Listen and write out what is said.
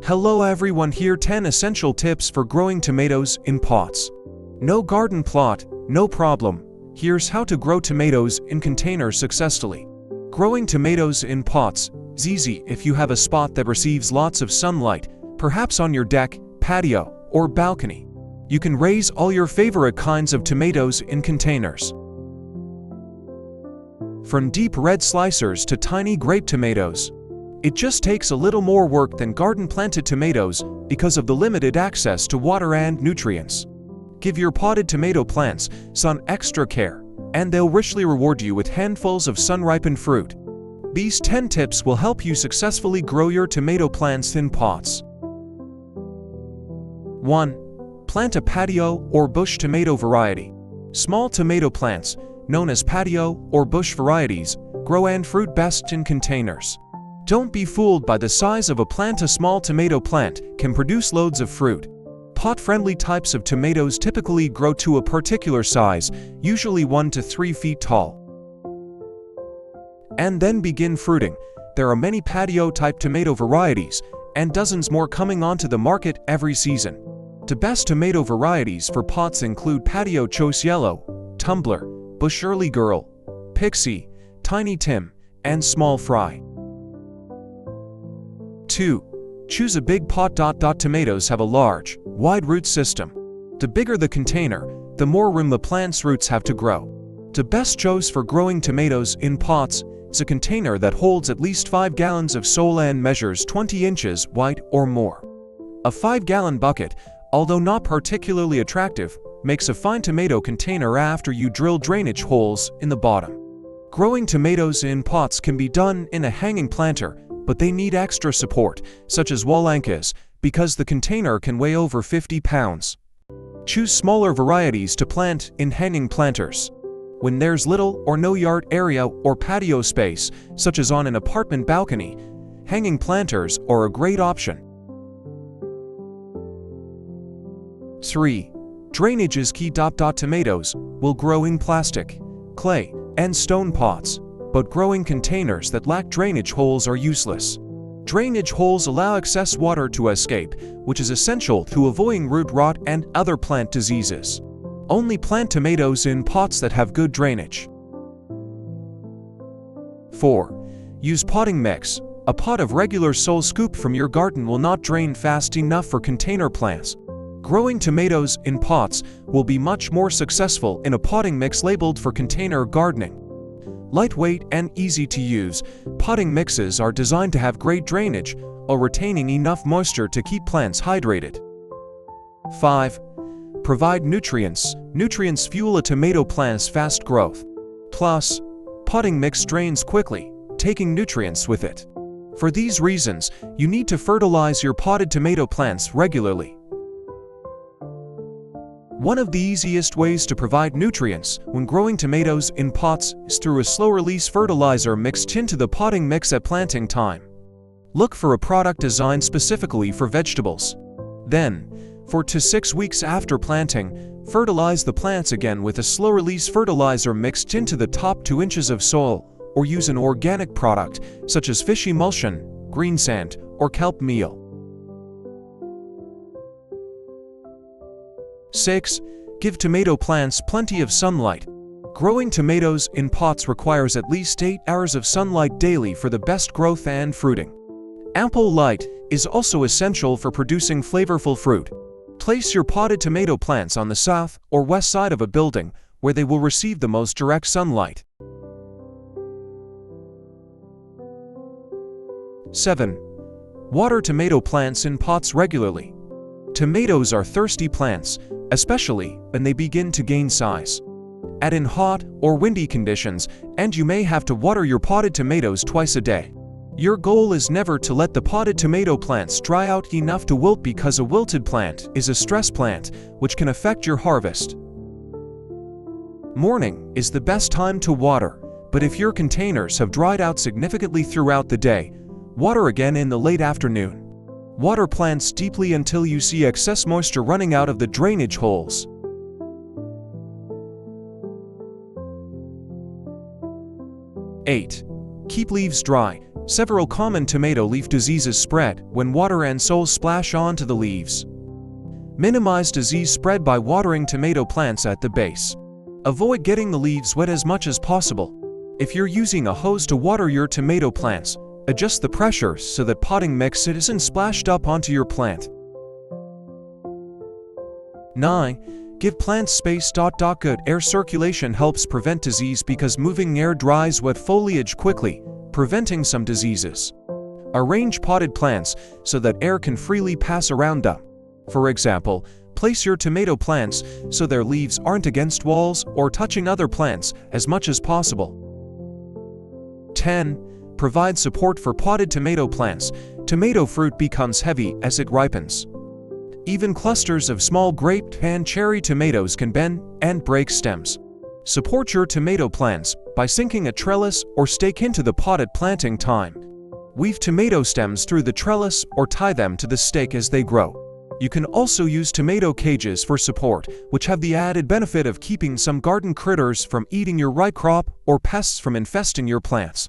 Hello everyone, here 10 essential tips for growing tomatoes in pots. No garden plot, no problem. Here's how to grow tomatoes in containers successfully. Growing tomatoes in pots is easy if you have a spot that receives lots of sunlight, perhaps on your deck, patio, or balcony. You can raise all your favorite kinds of tomatoes in containers. From deep red slicers to tiny grape tomatoes. It just takes a little more work than garden-planted tomatoes because of the limited access to water and nutrients. Give your potted tomato plants some extra care, and they'll richly reward you with handfuls of sun-ripened fruit. These 10 tips will help you successfully grow your tomato plants in pots. 1. Plant a patio or bush tomato variety. Small tomato plants, known as patio or bush varieties, grow and fruit best in containers. Don't be fooled by the size of a plant. A small tomato plant can produce loads of fruit. Pot-friendly types of tomatoes typically grow to a particular size, usually 1 to 3 feet tall, and then begin fruiting. There are many patio-type tomato varieties, and dozens more coming onto the market every season. The best tomato varieties for pots include Patio Choice Yellow, Tumbler, Bush Early Girl, Pixie, Tiny Tim, and Small Fry. 2. Choose a big pot. Tomatoes have a large, wide root system. The bigger the container, the more room the plant's roots have to grow. The best choice for growing tomatoes in pots is a container that holds at least 5 gallons of soil and measures 20 inches wide or more. A 5-gallon bucket, although not particularly attractive, makes a fine tomato container after you drill drainage holes in the bottom. Growing tomatoes in pots can be done in a hanging planter, but they need extra support, such as wall anchors, because the container can weigh over 50 pounds. Choose smaller varieties to plant in hanging planters. When there's little or no yard area or patio space, such as on an apartment balcony, hanging planters are a great option. 3. Drainage is key. Tomatoes will grow in plastic, clay, and stone pots, but growing containers that lack drainage holes are useless. Drainage holes allow excess water to escape, which is essential to avoiding root rot and other plant diseases. Only plant tomatoes in pots that have good drainage. 4. Use potting mix. A pot of regular soil scooped from your garden will not drain fast enough for container plants. Growing tomatoes in pots will be much more successful in a potting mix labeled for container gardening. Lightweight and easy to use, potting mixes are designed to have great drainage while retaining enough moisture to keep plants hydrated. 5. Provide nutrients. Nutrients fuel a tomato plant's fast growth. Plus, potting mix drains quickly, taking nutrients with it. For these reasons, you need to fertilize your potted tomato plants regularly. One of the easiest ways to provide nutrients when growing tomatoes in pots is through a slow-release fertilizer mixed into the potting mix at planting time. Look for a product designed specifically for vegetables. Then, 4 to 6 weeks after planting, fertilize the plants again with a slow-release fertilizer mixed into the top 2 inches of soil, or use an organic product such as fish emulsion, green sand, or kelp meal. 6. Give tomato plants plenty of sunlight. Growing tomatoes in pots requires at least 8 hours of sunlight daily for the best growth and fruiting. Ample light is also essential for producing flavorful fruit. Place your potted tomato plants on the south or west side of a building where they will receive the most direct sunlight. 7. Water tomato plants in pots regularly. Tomatoes are thirsty plants, especially when they begin to gain size. Add in hot or windy conditions, and you may have to water your potted tomatoes twice a day. Your goal is never to let the potted tomato plants dry out enough to wilt, because a wilted plant is a stress plant, which can affect your harvest. Morning is the best time to water, but if your containers have dried out significantly throughout the day, water again in the late afternoon. Water plants deeply until you see excess moisture running out of the drainage holes. 8. Keep leaves dry. Several common tomato leaf diseases spread when water and soil splash onto the leaves. Minimize disease spread by watering tomato plants at the base. Avoid getting the leaves wet as much as possible. If you're using a hose to water your tomato plants, adjust the pressure so that potting mix isn't splashed up onto your plant. 9. Give plants space. Good air circulation helps prevent disease because moving air dries wet foliage quickly, preventing some diseases. Arrange potted plants so that air can freely pass around them. For example, place your tomato plants so their leaves aren't against walls or touching other plants as much as possible. 10. Provide support for potted tomato plants. Tomato fruit becomes heavy as it ripens. Even clusters of small grape and cherry tomatoes can bend and break stems. Support your tomato plants by sinking a trellis or stake into the potted planting time. Weave tomato stems through the trellis or tie them to the stake as they grow. You can also use tomato cages for support, which have the added benefit of keeping some garden critters from eating your ripe crop or pests from infesting your plants.